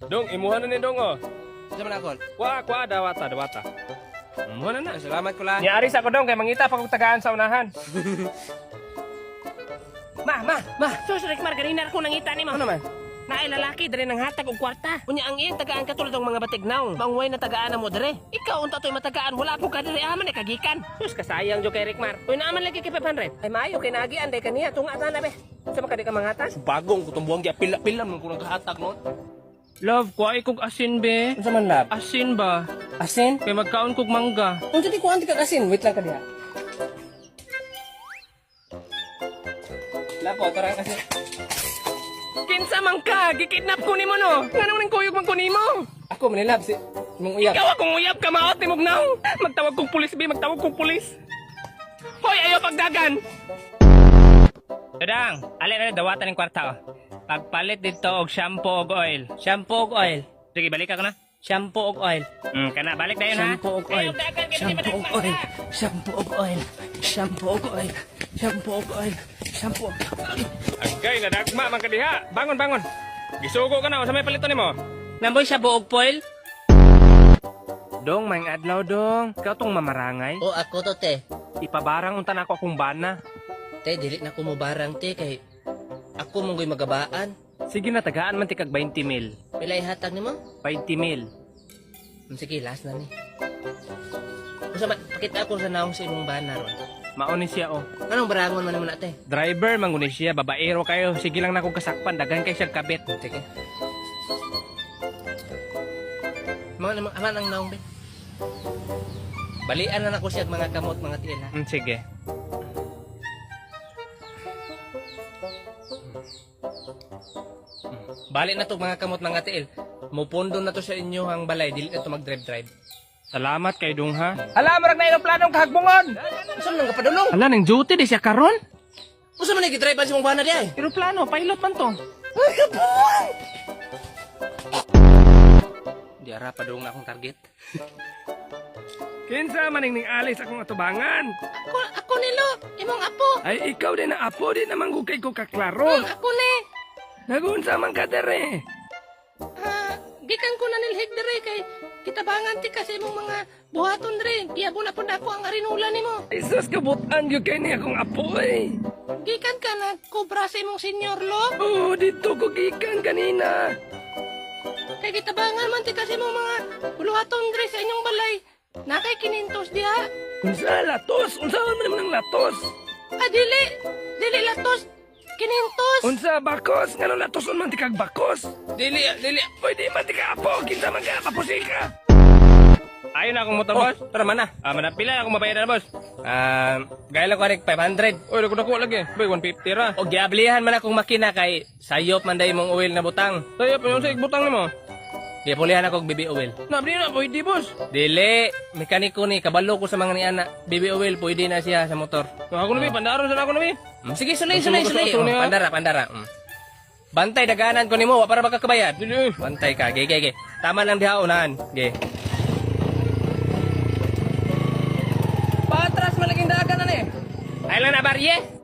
Dong, imuha na ni Dong oh. Sa man ako. Kwa, dawata. Imuha na. Salamat ko lang. Niari sa ko Dong, kay mangita pa kong tagaan sa unahan. Ma. Sus, Rikmar, ganina ako nangita ni mo. Ano naman? Naay lalaki, dere nang hatag og kwarta. Unya ang iyan, tagaan ka tulad ng mga batignaw. Mangway na tagaan na mo, dere. Ikaw, unta to'y matagaan, wala po ka dere, aman ay kagikan. Sus, kasayang jo kay Rikmar. Uy, naaman lagi kay 500. Ay, maayo, kay nagian, day kaniya, tunga na be. Sa mga ka manghatan? Bagong kutumbuang kaya pila-pila mo kung naghahatag noon. Love, kuha kog asin be. Ano sa man lab? Asin ba? Asin? Kay magkaon kog mangga. Kung di ko anti kag asin, wait lang ka diha. Lapo, tarang asin. Kinsa man ka, gikidnap ko ni mo no. Nganong ning kuyog man ko nimo? Ako manilab si mong uyab. Ikaw akong uyab ka maot ni Mugnaw. Magtawag kong pulis, be, magtawag kong pulis. Hoy, ayaw pagdagan. Dadang, alin na dawatan ng kwarta oh. Pagpalit dito og shampoo og oil. Shampoo og oil. Sige, balik ka na. Shampoo og oil. Kana balik dayon ha. Shampoo og oil. Shampoo og oil. Shampoo og oil. Shampoo og oil. Shampoo og oil. Shampoo. Agay na dagma man ka diha. Bangon. Gisugo ka na sa may palito nimo. Namboy shampoo og oil? Dong, may adlaw dong. Ikaw tong mamarangay. O ako to te. Ipabarang unta na ako akong bana. Te, dili na ko mo barang te kay ako monggoy magabaan. Sige na, tagaan man ti kag 20 mil. Pila ihatag nimo? 20 mil. Sige, last na ni. Usa ba pakita ako sa naong sa imong bana ron. Mauni siya oh. Anong barangon man mo na te? Driver manguni siya, babaero kayo. Sige lang na akong kasakpan, dagan kay siyang kabit. Sige. Mga aman ang naong be. Balian na nako siya mga kamot mga tiil ha. Sige. Bali na to mga kamot mga tiil. Mupundo na to sa inyo ang balay dili na to mag-drive. Salamat kay Dong ha. Ala, marag na ilang planong kahagbungon. Usa man nga padulong? Ala, nang duty di siya karon. Usa man nag-drive sa imong bana di ay? Pero plano, pilot man to. Di ara padulong na akong target. Kinsa maning ning alis akong atubangan. Ako nilo, imong apo. Ay, ikaw din na apo din naman gukay ko kaklaro. Ako ni. Nagunsa man ka dere. Gikan ko na nilhig dire kay kitabangan ti kasi imong mga buhaton dire. Iyabo na pud ako ang arinula nimo. Isus, kabutan yun kay niya akong apo eh. Gikan ka na kubra sa imong senyor lo. Oo, dito ko gikan kanina. Kay kitabangan man ti kasi imong mga buhaton dire sa inyong balay. Nakay kinintos diha. Unsa latos? Unsa man naman ang latos? Dili latos. Kinintos. Unsa bakos? Ngano latoson man ti kag bakos? Dili. Pwede man ti ka apo. Kinsa man ka mapusika. Ayun na akong motor, boss. Tara man na. Pila akong mabayaran, boss? Gaya lang ko rin 500. Oy, dako lagi. Bay, 150 ra. O giablihan man akong makina kay sayop man day mong oil na butang. Tayo pa yung sa igbutang nimo. Giapulihan akong BB oil. Nabli na, pwede, boss. Dili, mekaniko ni kabalo ko sa mga ni ana. BB oil pwede na siya sa motor. Ako na, pandaron sa ako na, Sige, sulay. Gusto niya. Pandara. Bantay daganan ko nimo, wa para magkakabayad. Dili. Bantay ka, ge. Tama lang diha unahan, ge. Patras malaging dagan na ni. Ay lang na barye.